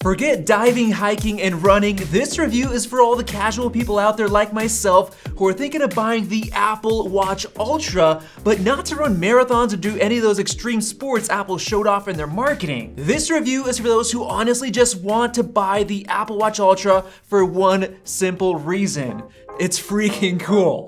Forget diving, hiking, and running. This review is for all the casual people out there like myself who are thinking of buying the Apple Watch Ultra, but not to run marathons or do any of those extreme sports Apple showed off in their marketing. This review is for those who honestly just want to buy the Apple Watch Ultra for one simple reason. It's freaking cool.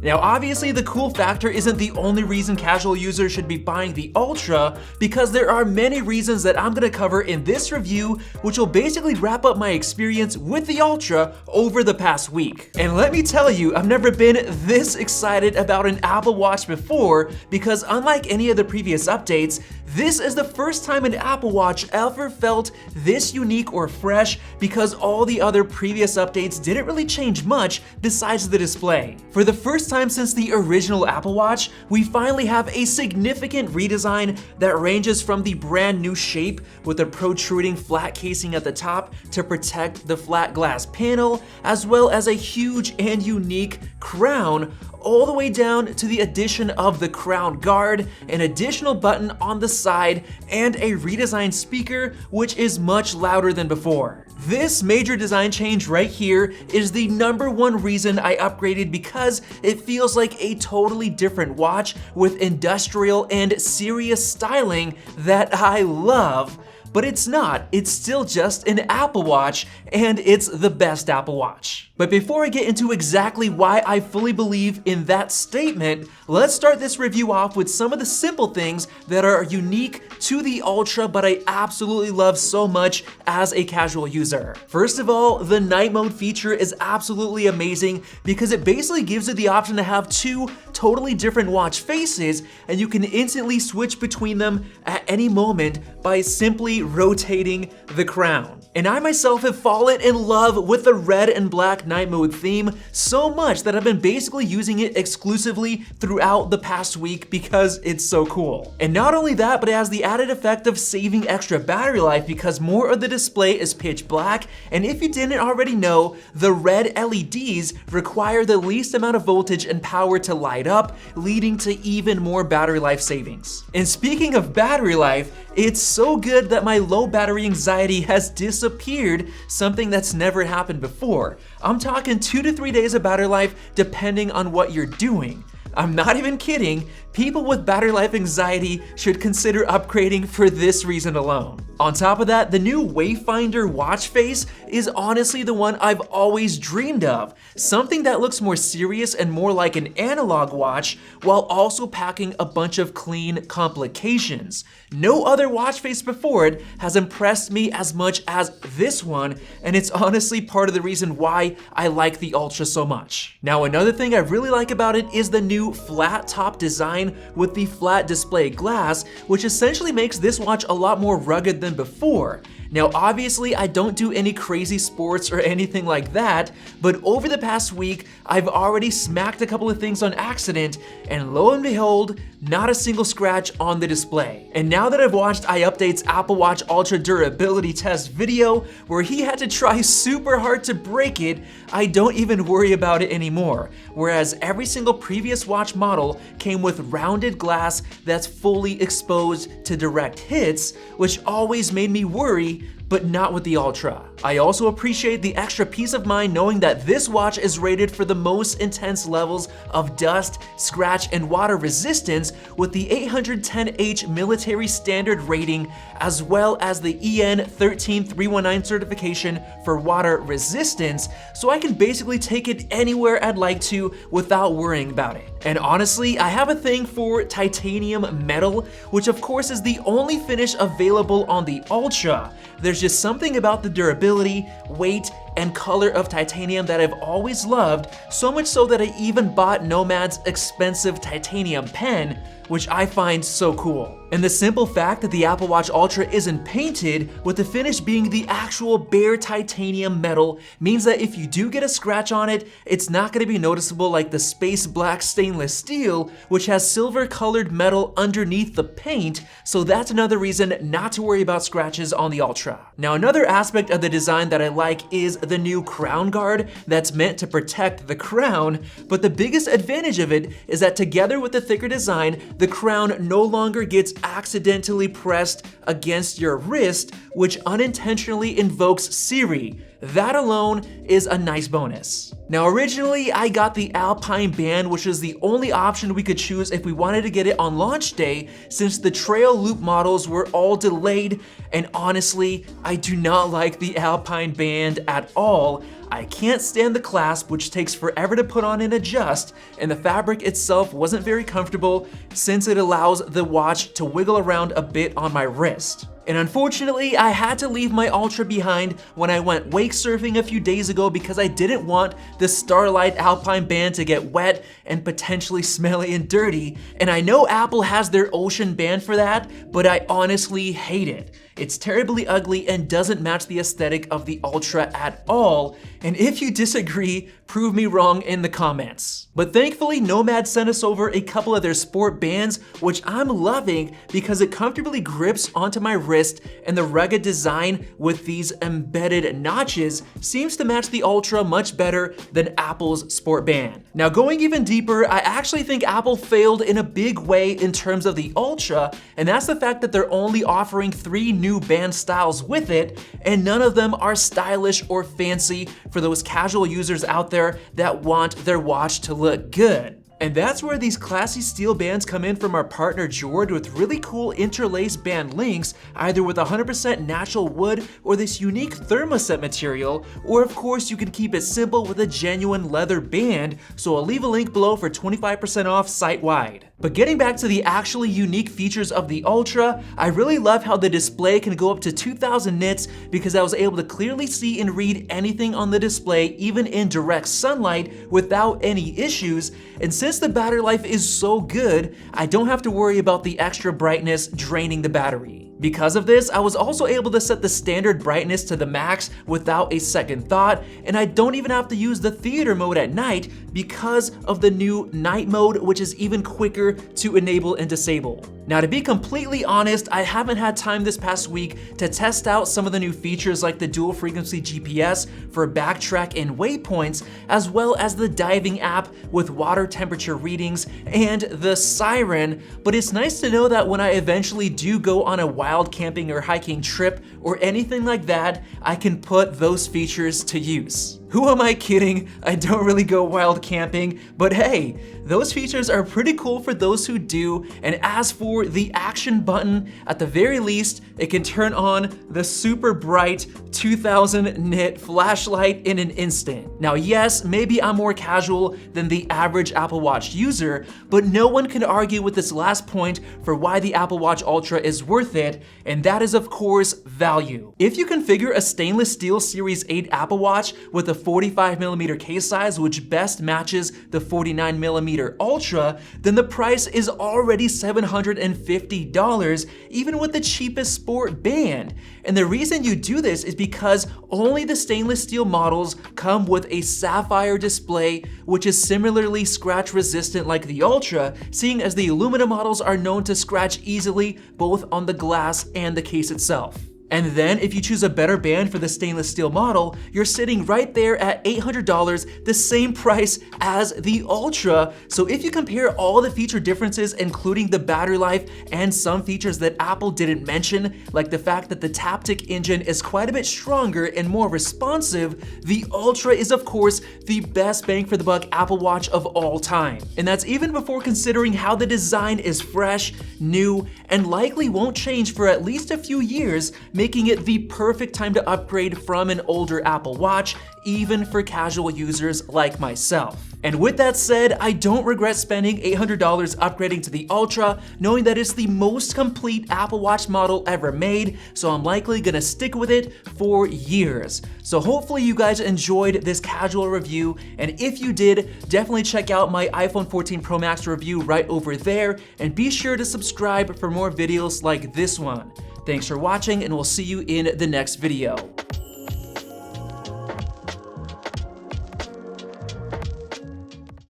Now obviously the cool factor isn't the only reason casual users should be buying the Ultra, because there are many reasons that I'm gonna cover in this review, which will basically wrap up my experience with the Ultra over the past week. And let me tell you, I've never been this excited about an Apple Watch before, because unlike any of the previous updates, this is the first time an Apple Watch ever felt this unique or fresh, because all the other previous updates didn't really change much besides the display. For the first time since the original Apple Watch, we finally have a significant redesign that ranges from the brand new shape with a protruding flat casing at the top to protect the flat glass panel, as well as a huge and unique crown, all the way down to the addition of the crown guard, an additional button on the side, and a redesigned speaker which is much louder than before. This major design change right here is the #1 reason I upgraded, because it feels like a totally different watch with industrial and serious styling that I love. But it's not, it's still just an Apple Watch, and it's the best Apple Watch. But before I get into exactly why I fully believe in that statement, let's start this review off with some of the simple things that are unique to the Ultra but I absolutely love so much as a casual user. First of all, the night mode feature is absolutely amazing, because it basically gives you the option to have two totally different watch faces, and you can instantly switch between them at any moment by simply rotating the crown. And I myself have fallen in love with the red and black night mode theme so much that I've been basically using it exclusively throughout the past week because it's so cool. And not only that, but it has the added effect of saving extra battery life, because more of the display is pitch black, and if you didn't already know, the red LEDs require the least amount of voltage and power to light up, leading to even more battery life savings. And speaking of battery life, it's so good that my low battery anxiety has disappeared, something that's never happened before. I'm talking 2 to 3 days of battery life depending on what you're doing. I'm not even kidding, people with battery life anxiety should consider upgrading for this reason alone. On top of that, the new Wayfinder watch face is honestly the one I've always dreamed of. Something that looks more serious and more like an analog watch, while also packing a bunch of clean complications. No other watch face before it has impressed me as much as this one, and it's honestly part of the reason why I like the Ultra so much. Now, another thing I really like about it is the new flat top design with the flat display glass, which essentially makes this watch a lot more rugged than before. Now obviously I don't do any crazy sports or anything like that, but over the past week I've already smacked a couple of things on accident, and lo and behold, not a single scratch on the display. And now that I've watched iUpdate's Apple Watch Ultra durability test video where he had to try super hard to break it, I don't even worry about it anymore. Whereas every single previous watch model came with rounded glass that's fully exposed to direct hits, which always made me worry, but not with the Ultra. I also appreciate the extra peace of mind knowing that this watch is rated for the most intense levels of dust, scratch, and water resistance with the 810H military standard rating, as well as the EN 13319 certification for water resistance, so I can basically take it anywhere I'd like to without worrying about it. And honestly, I have a thing for titanium metal, which of course is the only finish available on the Ultra. There's just something about the durability, weight, and color of titanium that I've always loved, so much so that I even bought Nomad's expensive titanium pen, which I find so cool. And the simple fact that the Apple Watch Ultra isn't painted, with the finish being the actual bare titanium metal, means that if you do get a scratch on it, it's not going to be noticeable like the space black stainless steel, which has silver colored metal underneath the paint, so that's another reason not to worry about scratches on the Ultra. Now, another aspect of the design that I like is the new crown guard that's meant to protect the crown, but the biggest advantage of it is that together with the thicker design, the crown no longer gets accidentally pressed against your wrist, which unintentionally invokes Siri. That alone is a nice bonus. Now originally I got the Alpine Band, which is the only option we could choose if we wanted to get it on launch day, since the trail loop models were all delayed, and honestly, I do not like the Alpine Band at all. I can't stand the clasp, which takes forever to put on and adjust, and the fabric itself wasn't very comfortable since it allows the watch to wiggle around a bit on my wrist. And unfortunately, I had to leave my Ultra behind when I went wake surfing a few days ago because I didn't want the Starlight Alpine Band to get wet and potentially smelly and dirty. And I know Apple has their Ocean Band for that, but I honestly hate it. It's terribly ugly and doesn't match the aesthetic of the Ultra at all. And if you disagree, prove me wrong in the comments. But thankfully, Nomad sent us over a couple of their sport bands, which I'm loving because it comfortably grips onto my wrist, and the rugged design with these embedded notches seems to match the Ultra much better than Apple's sport band. Now going even deeper, I actually think Apple failed in a big way in terms of the Ultra, and that's the fact that they're only offering 3 new band styles with it, and none of them are stylish or fancy for those casual users out there that want their watch to look good. And that's where these classy steel bands come in from our partner Jord, with really cool interlaced band links, either with 100% natural wood or this unique thermoset material, or of course you can keep it simple with a genuine leather band, so I'll leave a link below for 25% off site-wide. But getting back to the actually unique features of the Ultra, I really love how the display can go up to 2000 nits because I was able to clearly see and read anything on the display even in direct sunlight without any issues, and since the battery life is so good, I don't have to worry about the extra brightness draining the battery. Because of this, I was also able to set the standard brightness to the max without a second thought, and I don't even have to use the theater mode at night because of the new night mode, which is even quicker to enable and disable. Now, to be completely honest, I haven't had time this past week to test out some of the new features like the dual frequency GPS for backtrack and waypoints, as well as the diving app with water temperature readings and the siren, but it's nice to know that when I eventually do go on a wild camping or hiking trip or anything like that, I can put those features to use. Who am I kidding? I don't really go wild camping, but hey, those features are pretty cool for those who do. And as for the action button, at the very least, it can turn on the super bright 2000 nit flashlight in an instant. Now yes, maybe I'm more casual than the average Apple Watch user, but no one can argue with this last point for why the Apple Watch Ultra is worth it, and that is of course value. If you configure a stainless steel Series 8 Apple Watch with a 45mm case size, which best matches the 49mm Ultra, then the price is already $750, even with the cheapest sport band. And the reason you do this is because only the stainless steel models come with a sapphire display, which is similarly scratch resistant like the Ultra, seeing as the aluminum models are known to scratch easily both on the glass and the case itself. And then if you choose a better band for the stainless steel model, you're sitting right there at $800, the same price as the Ultra. So if you compare all the feature differences, including the battery life and some features that Apple didn't mention, like the fact that the Taptic engine is quite a bit stronger and more responsive, the Ultra is of course the best bang for the buck Apple Watch of all time. And that's even before considering how the design is fresh, new, and likely won't change for at least a few years, making it the perfect time to upgrade from an older Apple Watch, even for casual users like myself. And with that said, I don't regret spending $800 upgrading to the Ultra, knowing that it's the most complete Apple Watch model ever made, so I'm likely gonna stick with it for years. So hopefully you guys enjoyed this casual review, and if you did, definitely check out my iPhone 14 Pro Max review right over there, and be sure to subscribe for more videos like this one. Thanks for watching, and we'll see you in the next video.